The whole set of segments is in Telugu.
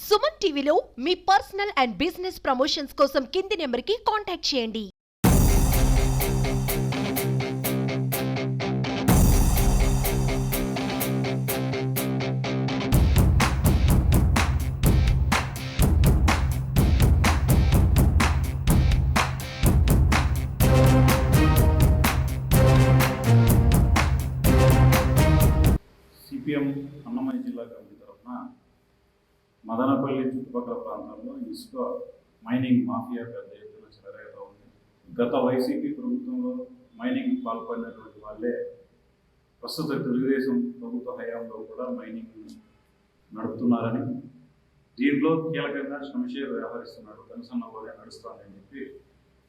సుమన్ టీవీలో మీ పర్సనల్ అండ్ బిజినెస్ ప్రమోషన్స్ కోసం కింది నెంబర్కి కాంటాక్ట్ చేయండి. సిపిఎం అన్నమయ్య జిల్లా కమిటీ తరఫున మదనపల్లి చుట్టుపక్కల ప్రాంతాల్లో ఇసుక మైనింగ్ మాఫియా పెద్ద ఎత్తున చెలరేగుతూ ఉంది. గత వైసీపీ ప్రభుత్వంలో మైనింగ్ పాల్పడినటువంటి వాళ్ళే ప్రస్తుత తెలుగుదేశం ప్రభుత్వ హయాంలో కూడా మైనింగ్ నడుపుతున్నారని, దీంట్లో కీలకంగా శంషేర్ వ్యవహరిస్తున్నాడు, కనుసన్నబోలే నడుస్తోందని చెప్పి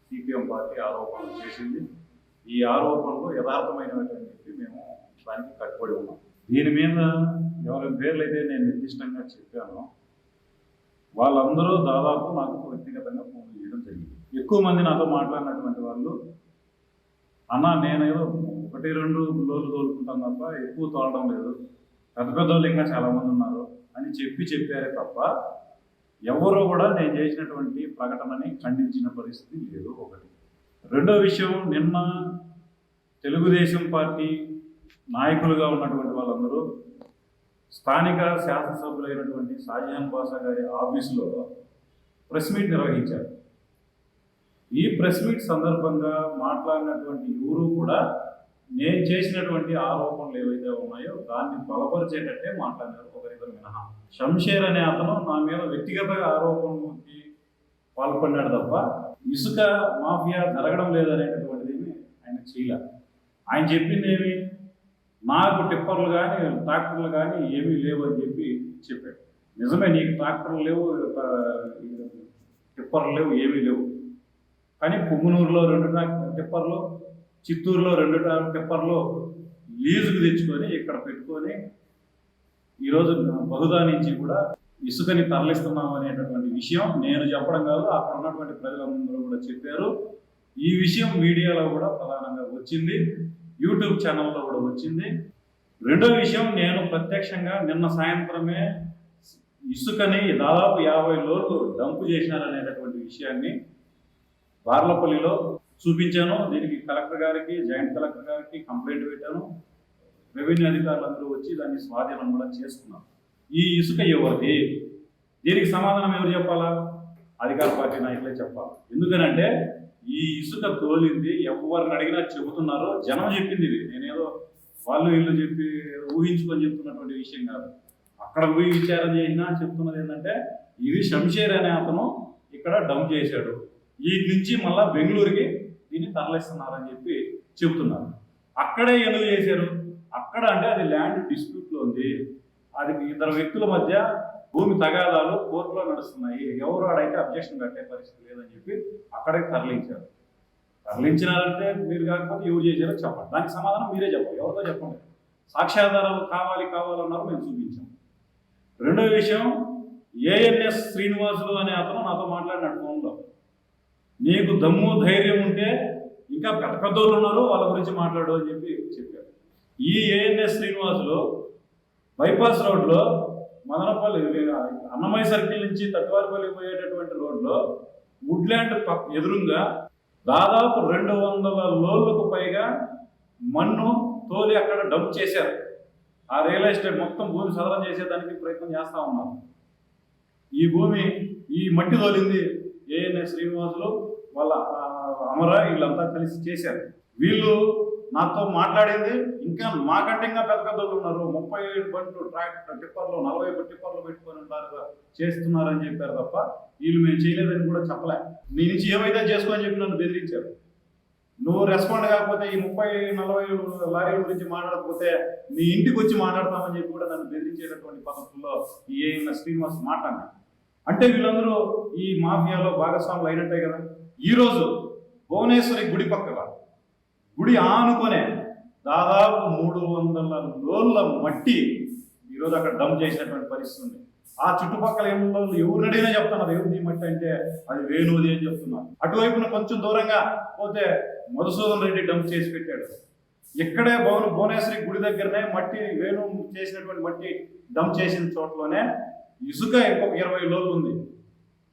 సిపిఎం పార్టీ ఆరోపణలు చేసింది. ఈ ఆరోపణలు యథార్థమైనవి అని చెప్పి మేము దానికి కట్టుబడి ఉన్నాం. దీని మీద ఎవరి పేర్లు అయితే నేను నిర్దిష్టంగా చెప్పానో వాళ్ళందరూ దాదాపు నాకు వ్యక్తిగతంగా ఫోన్ చేయడం జరిగింది. ఎక్కువ మంది నాతో మాట్లాడినటువంటి వాళ్ళు, అన్న నేనేదో 1-2 లోలు తోలుకుంటాను తప్ప ఎక్కువ తోలడం లేదు, పెద్ద పెద్ద వాళ్ళు ఇంకా చాలామంది ఉన్నారు అని చెప్పారే తప్ప ఎవరు కూడా నేను చేసినటువంటి ప్రకటనని ఖండించిన పరిస్థితి లేదు. ఒకటి. రెండో విషయం, నిన్న తెలుగుదేశం పార్టీ నాయకులుగా ఉన్నటువంటి వాళ్ళందరూ స్థానిక శాసనసభ్యులైనటువంటి షాజహాన్ బాషా గారి ఆఫీసులో ప్రెస్ మీట్ నిర్వహించారు. ఈ ప్రెస్ మీట్ సందర్భంగా మాట్లాడినటువంటి ఎవరు కూడా నేను చేసినటువంటి ఆరోపణలు ఏవైతే ఉన్నాయో దాన్ని బలపరిచేటట్టే మాట్లాడారు, ఒకరిద్దరు మినహా. శంషేర్ అనే అతను నా మీద వ్యక్తిగత ఆరోపణలకి పాల్పడినాడు తప్ప ఇసుక మాఫియా జరగడం లేదనేటటువంటిది ఆయన చేయలేదు. ఆయన చెప్పింది ఏమి, నాకు టిప్పర్లు కానీ ట్రాక్టర్లు కానీ ఏమీ లేవు అని చెప్పాడు. నిజమే, నీకు ట్రాక్టర్లు లేవు, టిప్పర్లు లేవు, ఏమీ లేవు. కానీ పుంగునూరులో 2 టిప్పర్లు, చిత్తూరులో 2 టిప్పర్లు లీజుకు తెచ్చుకొని ఇక్కడ పెట్టుకొని ఈరోజు బహుదా నుంచి కూడా ఇసుకని తరలిస్తున్నాం అనేటటువంటి విషయం నేను చెప్పడం కాదు, అక్కడ ఉన్నటువంటి ప్రజలందరూ కూడా చెప్పారు. ఈ విషయం మీడియాలో కూడా ప్రధానంగా వచ్చింది, యూట్యూబ్ ఛానల్లో కూడా వచ్చింది. రెండో విషయం, నేను ప్రత్యక్షంగా నిన్న సాయంత్రమే ఇసుకని దాదాపు 50 లోడ్లు డంపు చేసినారనేటటువంటి విషయాన్ని బార్లపల్లిలో చూపించాను. దీనికి కలెక్టర్ గారికి, జాయింట్ కలెక్టర్ గారికి కంప్లైంట్ పెట్టాను. రెవెన్యూ అధికారులందరూ వచ్చి దాన్ని స్వాధీనం కూడా చేసుకున్నారు. ఈ ఇసుక ఎవరిది, దీనికి సమాధానం ఎవరు చెప్పాలా? అధికార పార్టీ నాయకులే చెప్పాలి. ఎందుకనంటే ఈ ఇసుక తోలింది ఎవరిని అడిగినా చెబుతున్నారు, జనం చెప్పింది. ఇది నేనేదో వాళ్ళు వీళ్ళు చెప్పి ఊహించుకొని చెప్తున్నటువంటి విషయం కాదు. అక్కడ పోయి విచారణ చేసినా చెప్తున్నది ఏంటంటే ఇది శంషేర్ అనే అతను ఇక్కడ డంప్ చేశాడు, వీటి నుంచి మళ్ళా బెంగళూరుకి దీన్ని తరలిస్తున్నారని చెప్పి చెబుతున్నారు. అక్కడే ఎందుకు చేశారు? అక్కడ అంటే అది ల్యాండ్ డిస్ప్యూట్లో ఉంది, అది 2 వ్యక్తుల మధ్య భూమి తగాదాలు కోర్టులో నడుస్తున్నాయి, ఎవరు ఆడైతే అబ్జెక్షన్ కట్టే పరిస్థితి లేదని చెప్పి అక్కడికి తరలించారు. తరలించినారంటే మీరు కాకపోతే ఎవరు చేశారో చెప్పండి, దానికి సమాధానం మీరే చెప్పండి, ఎవరితో చెప్పండి. సాక్ష్యాధారాలు కావాలన్నారు, మేము చూపించాం. రెండో విషయం, ఏఎన్ఎస్ శ్రీనివాసులు అనే అతను నాతో మాట్లాడినాడు ఫోన్లో. నీకు దమ్ము ధైర్యం ఉంటే ఇంకా పెద్ద ఉన్నారు, వాళ్ళ గురించి మాట్లాడు అని చెప్పారు. ఈ ఏఎన్ఎస్ శ్రీనివాసులు బైపాస్ రోడ్లో మదనపల్లి అన్నమయ్య సర్కిల్ నుంచి తట్టువారిపల్లి పోయేటటువంటి రోడ్లో వుడ్ల్యాండ్ ఎదురుగా దాదాపు 200 లోడ్లకు పైగా మన్ను తోలి అక్కడ డంప్ చేశారు. ఆ రియల్ ఎస్టేట్ మొత్తం భూమి సదరం చేసేదానికి ప్రయత్నం చేస్తూ ఉన్నారు. ఈ మట్టి తోలింది ఏఎన్ఎస్ శ్రీనివాసులు, వాళ్ళ అమర, వీళ్ళంతా కలిసి చేశారు. వీళ్ళు నాతో మాట్లాడింది ఇంకా మాకంటే ఇంకా పెద్ద ఉన్నారు, 30 బండ్లు టిప్పర్లు 40 టిప్పర్లు పెట్టుకొని ఉంటారు, చేస్తున్నారని చెప్పారు తప్ప వీళ్ళు మేము చేయలేదని కూడా చెప్పలే. నీ నుంచి ఏమైతే చేసుకొని చెప్పి నన్ను బెదిరించారు. నువ్వు రెస్పాండ్ కాకపోతే ఈ 30-40 లారీల గురించి మాట్లాడకపోతే నీ ఇంటికి వచ్చి మాట్లాడతామని చెప్పి కూడా నన్ను బెదిరించేటటువంటి పద్ధతుల్లో ఈ ఏఎన్ఎస్ శ్రీనివాస్ మాట్లాడినా. అంటే వీళ్ళందరూ ఈ మాఫియాలో భాగస్వాములు అయినట్టే కదా. ఈరోజు భువనేశ్వరి గుడి పక్కన గుడి ఆనుకొనే దాదాపు 300 లోడ్ల మట్టి ఈరోజు అక్కడ డంప్ చేసినటువంటి పరిస్థితి ఉంది. ఆ చుట్టుపక్కల ఎవరిని అడిగినా చెప్తున్నారు ఎవరిది మట్టి అంటే అది వేణుది అని చెప్తున్నారు. అటువైపున కొంచెం దూరంగా పోతే మధుసూదన్ రెడ్డి డంప్ చేసి పెట్టాడు. ఇక్కడే భువనేశ్వరి గుడి దగ్గరనే మట్టి వేణు చేసినటువంటి మట్టి డంప్ చేసిన చోట్లోనే ఇసుక ఇంకొక 20 లోడ్లు ఉంది,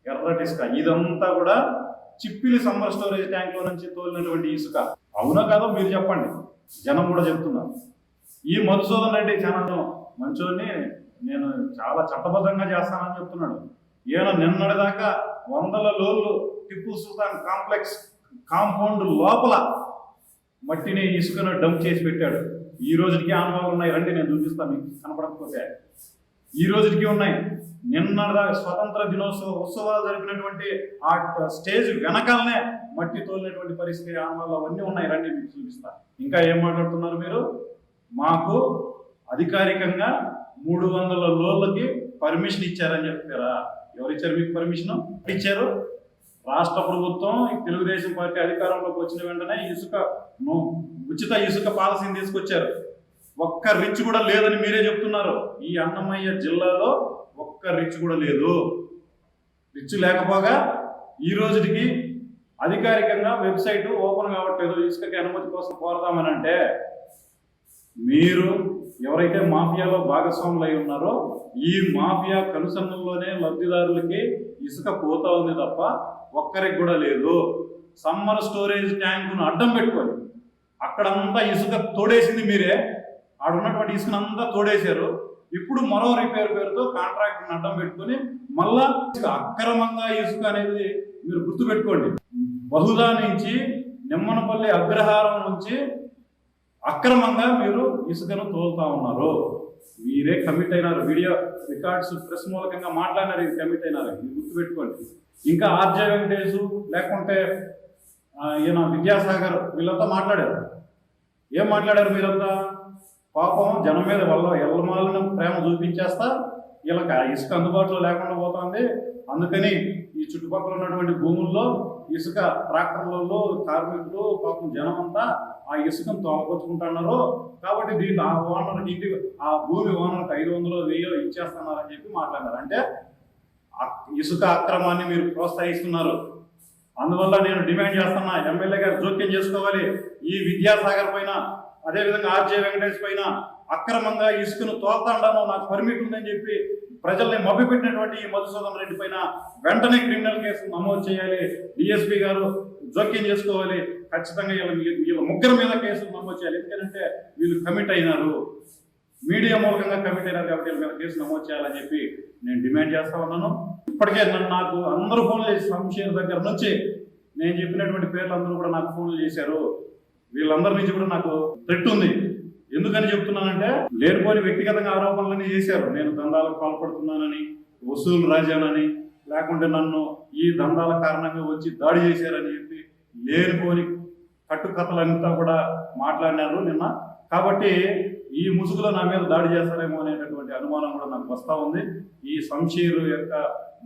ఎర్రటి ఇసుక. ఇదంతా కూడా చిప్పిలి సమ్మర్ స్టోరేజ్ ట్యాంక్ లో నుంచి తోలినటువంటి ఇసుక. అవునా కాదో మీరు చెప్పండి, జనం కూడా చెప్తున్నారు. ఈ మధుసూదన్ రెడ్డి చాలా మంచోని, నేను చాలా చట్టబద్ధంగా చేస్తానని చెప్తున్నాడు. ఈయన నిన్నటిదాకా 100 లోడ్లు టిప్పు సుల్తాన్ కాంప్లెక్స్ కాంపౌండ్ లోపల మట్టిని ఇసుకను డంప్ చేసి పెట్టాడు. ఈ రోజుకి ఆనవాళ్ళు ఉన్నాయి, రండి నేను చూపిస్తాను మీకు కనపడకపోతే. ఈ రోజుకి ఉన్నాయి. నిన్నటిదాకా స్వతంత్ర దినోత్సవ ఉత్సవాలు జరిపినటువంటి ఆ స్టేజ్ వెనకాలనే మట్టి తోలినటువంటి పరిస్థితి, ఆనవాళ్ళు అవన్నీ ఉన్నాయి, రండి మీకు చూపిస్తా. ఇంకా ఏం మాట్లాడుతున్నారు మీరు? మాకు అధికారికంగా 300 లోడ్లకి పర్మిషన్ ఇచ్చారని చెప్తారా? ఎవరు ఇచ్చారు మీకు పర్మిషన్? ఇచ్చారు రాష్ట్ర ప్రభుత్వం. తెలుగుదేశం పార్టీ అధికారంలోకి వచ్చిన వెంటనే ఉచిత ఇసుక పాలసీని తీసుకొచ్చారు. ఒక్క రిచ్ కూడా లేదని మీరే చెప్తున్నారు. ఈ అన్నమయ్య జిల్లాలో ఒక్క రిచ్ కూడా లేదు. రిచ్ లేకపోగా ఈ రోజుకి అధికారికంగా వెబ్సైట్ ఓపెన్ కావట్లేదు. ఇసుకకి అనుమతి కోసం కోరదామని అంటే మీరు ఎవరైతే మాఫియాలో భాగస్వాములు అయి ఉన్నారో ఈ మాఫియా కనుసన్నల్లోనే లబ్ధిదారులకి ఇసుక పోతా ఉంది తప్ప ఒక్కరికి కూడా లేదు. సమ్మర్ స్టోరేజ్ ట్యాంకును అడ్డం పెట్టుకొని అక్కడంతా ఇసుక తోడేసింది మీరే. ఆడ ఉన్నటువంటి ఇసుకనంతా తోడేశారు. ఇప్పుడు మరో రిపేర్ పేరుతో కాంట్రాక్ట్ని అడ్డం పెట్టుకొని మళ్ళా అక్రమంగా ఇసుక అనేది మీరు గుర్తుపెట్టుకోండి. బహుదా నుంచి నిమ్మనపల్లి అగ్రహారం నుంచి అక్రమంగా మీరు ఇసుకను తోలుతా ఉన్నారు. మీరే కమిట్ అయినారు. వీడియో రికార్డ్స్ ప్రెస్ మూలకంగా మాట్లాడినారు, ఇది కమిట్ అయినారు, ఇది గుర్తుపెట్టుకోండి. ఇంకా ఆర్జే వెంకటేష్ లేకుంటే ఈయన విద్యాసాగర్ వీళ్ళంతా మాట్లాడారు. ఏం మాట్లాడారు మీరంతా? పాపం జనం మీద వాళ్ళ ఎల్లమాలను ప్రేమ చూపించేస్తా వీళ్ళకి ఇసుక అందుబాటులో లేకుండా పోతుంది, అందుకని ఈ చుట్టుపక్కల ఉన్నటువంటి భూముల్లో ఇసుక ట్రాక్టర్లలో కార్మికులు పాపం జనం అంతా ఆ ఇసుకను తోలకొచ్చుకుంటున్నారు, కాబట్టి దీంట్లో ఆ ఓనర్కి ఇంటి ఆ భూమి ఓనర్కి 500 1000 ఇచ్చేస్తున్నారని చెప్పి మాట్లాడారు. అంటే ఇసుక అక్రమాన్ని మీరు ప్రోత్సహిస్తున్నారు. అందువల్ల నేను డిమాండ్ చేస్తున్నా, ఎమ్మెల్యే గారు జోక్యం చేసుకోవాలి. ఈ విద్యాసాగర్ పైన అదేవిధంగా ఆర్జే వెంకటేష్ పైన అక్రమంగా ఇసుకను తోల్తాండాను నాకు పర్మిట్ ఉందని చెప్పి ప్రజల్ని మభ్యపెట్టినటువంటి ఈ మధుసూదన్ రెడ్డి పైన వెంటనే క్రిమినల్ కేసు నమోదు చేయాలి. డిఎస్పీ గారు జోక్యం చేసుకోవాలి. ఖచ్చితంగా వీళ్ళ ముగ్గురు మీద కేసులు నమోదు చేయాలి. ఎందుకంటే వీళ్ళు కమిట్ అయినారు, మీడియా మూలకంగా కమిట్ అయినారు కాబట్టి వీళ్ళ మీద కేసు నమోదు చేయాలని చెప్పి నేను డిమాండ్ చేస్తా ఉన్నాను. ఇప్పటికే నాకు అందరూ ఫోన్లు చేసి సంశయం దగ్గర నుంచి నేను చెప్పినటువంటి పేర్లు అందరూ కూడా నాకు ఫోన్లు చేశారు. వీళ్ళందరి నుంచి కూడా నాకు థ్రెట్ ఉంది. ఎందుకని చెప్తున్నానంటే లేనిపోని వ్యక్తిగతంగా ఆరోపణలన్నీ చేశారు. నేను దందాలకు పాల్పడుతున్నానని, వసూలు రాజానని, లేకుంటే నన్ను ఈ దందాల కారణంగా వచ్చి దాడి చేశారని చెప్పి లేనిపోని కట్టుకథలంతా కూడా మాట్లాడినారు నిన్న. కాబట్టి ఈ ముసుగులో నా మీద దాడి చేస్తారేమో అనేటటువంటి అనుమానం కూడా నాకు వస్తూ ఉంది. ఈ శంషీర్ యొక్క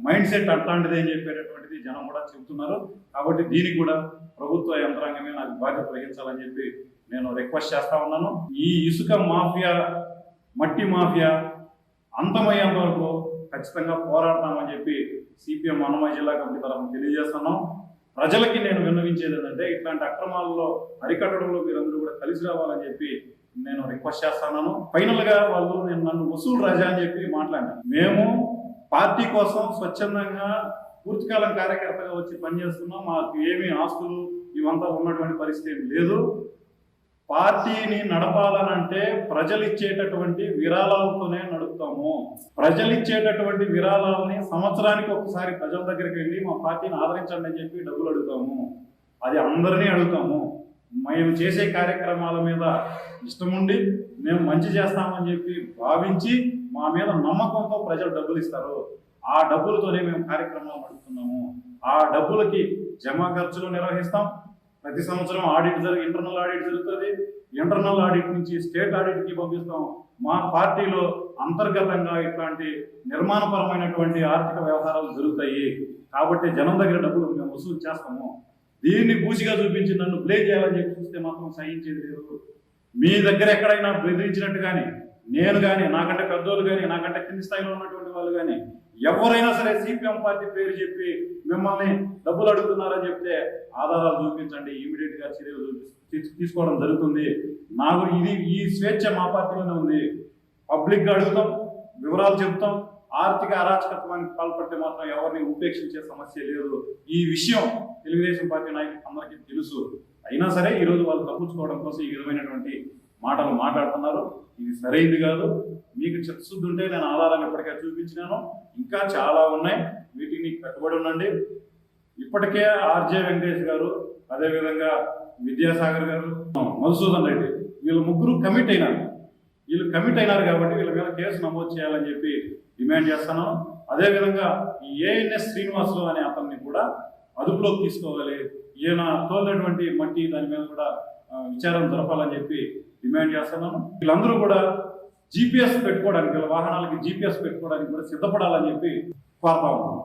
మైండ్ సెట్ అట్లాంటిది అని చెప్పేటటువంటిది జనం కూడా చెబుతున్నారు. కాబట్టి దీనికి కూడా ప్రభుత్వ యంత్రాంగమే నాకు బాధ్యత వహించాలని చెప్పి నేను రిక్వెస్ట్ చేస్తా ఉన్నాను. ఈ ఇసుక మాఫియా, మట్టి మాఫియా అంతమయ్యేంత వరకు ఖచ్చితంగా పోరాడతామని చెప్పి సిపిఎం అన్నమయ్య జిల్లా కమిటీ తరఫున తెలియజేస్తున్నాం. ప్రజలకి నేను విన్నవించేది ఏంటంటే ఇట్లాంటి అక్రమాల్లో అరికట్టడంలో మీరందరూ కూడా కలిసి రావాలని చెప్పి నేను రిక్వెస్ట్ చేస్తున్నాను. ఫైనల్ గా వాళ్ళు నన్ను వసూలు రాజా అని చెప్పి మాట్లాడినారు. మేము పార్టీ కోసం స్వచ్ఛందంగా పూర్తికాలం కార్యకర్తగా వచ్చి పనిచేస్తున్నాం. మాకు ఏమీ ఆస్తులు ఇవంతా ఉన్నటువంటి పరిస్థితి ఏమి లేదు. పార్టీని నడపాలనంటే ప్రజలు ఇచ్చేటటువంటి విరాళాలతోనే నడుపుతాము. ప్రజలు ఇచ్చేటటువంటి విరాళాలని సంవత్సరానికి ఒకసారి ప్రజల దగ్గరికి వెళ్ళి మా పార్టీని ఆదరించండి అని చెప్పి డబ్బులు అడుగుతాము. అది అందరినీ అడుగుతాము. మేము చేసే కార్యక్రమాల మీద ఇష్టముండి మేము మంచి చేస్తామని చెప్పి భావించి మా మీద నమ్మకంతో ప్రజలు డబ్బులు ఇస్తారు. ఆ డబ్బులతోనే మేము కార్యక్రమాలు నడుపుతున్నాము. ఆ డబ్బులకి జమా ఖర్చులు నిర్వహిస్తాం. ప్రతి సంవత్సరం ఆడిట్ ఇంటర్నల్ ఆడిట్ జరుగుతుంది. ఇంటర్నల్ ఆడిట్ నుంచి స్టేట్ ఆడిట్కి పంపిస్తాం. మా పార్టీలో అంతర్గతంగా ఇట్లాంటి నిర్మాణపరమైనటువంటి ఆర్థిక వ్యవహారాలు జరుగుతాయి. కాబట్టి జనం దగ్గర డబ్బులు మేము వసూలు చేస్తాము. దీన్ని పూసిగా చూపించి నన్ను ప్లే చేయాలని చెప్పి చూస్తే మాత్రం సహించేది లేదు. మీ దగ్గర ఎక్కడైనా బెదిరించినట్టు కానీ నేను కానీ, నాకంటే పెద్దోళ్ళు కానీ, నాకంటే కింది స్థాయిలో ఉన్నటువంటి వాళ్ళు కానీ ఎవరైనా సరే సిపిఎం పార్టీ పేరు చెప్పి మిమ్మల్ని డబ్బులు అడుగుతున్నారని చెప్తే ఆధారాలు చూపించండి, ఇమీడియట్ గా చర్యలు తీసుకోవడం జరుగుతుంది. నాకు ఈ స్వేచ్ఛ మా పార్టీలోనే ఉంది. పబ్లిక్ గా అడుగుతాం, వివరాలు చెప్తాం, ఆర్థిక అరాచకత్వానికి పాల్పడితే మాత్రం ఎవరిని ఉపేక్షించే సమస్య లేదు. ఈ విషయం తెలుగుదేశం పార్టీ నాయకులకు అందరికీ తెలుసు. అయినా సరే ఈరోజు వాళ్ళు తప్పించుకోవడం కోసం ఈ విధమైనటువంటి మాటలు మాట్లాడుతున్నారు. ఇది సరైనది కాదు. మీకు చిత్తశుద్ధి ఉంటే నేను ఆధారాలు ఇప్పటికే చూపించినాను, ఇంకా చాలా ఉన్నాయి, వీటిని కట్టుబడి ఉండండి. ఇప్పటికే ఆర్జే వెంకటేష్ గారు, అదేవిధంగా విద్యాసాగర్ గారు, మధుసూదన్ రెడ్డి, వీళ్ళు ముగ్గురు కమిట్ అయినారు. కాబట్టి వీళ్ళ మీద కేసు నమోదు చేయాలని చెప్పి డిమాండ్ చేస్తున్నాను. అదేవిధంగా ఈ ఏఎన్ఎస్ శ్రీనివాసులు అనే అతన్ని కూడా అదుపులోకి తీసుకోవాలి. ఈయన తోలినటువంటి మట్టి దాని మీద కూడా విచారణ జరపాలని చెప్పి డిమాండ్ చేస్తున్నాను. వీళ్ళందరూ కూడా జీపీఎస్ పెట్టుకోవడానికి, వీళ్ళ వాహనాలకి జీపీఎస్ పెట్టుకోవడానికి కూడా సిద్ధపడాలని చెప్పి కోరుతా ఉన్నాను.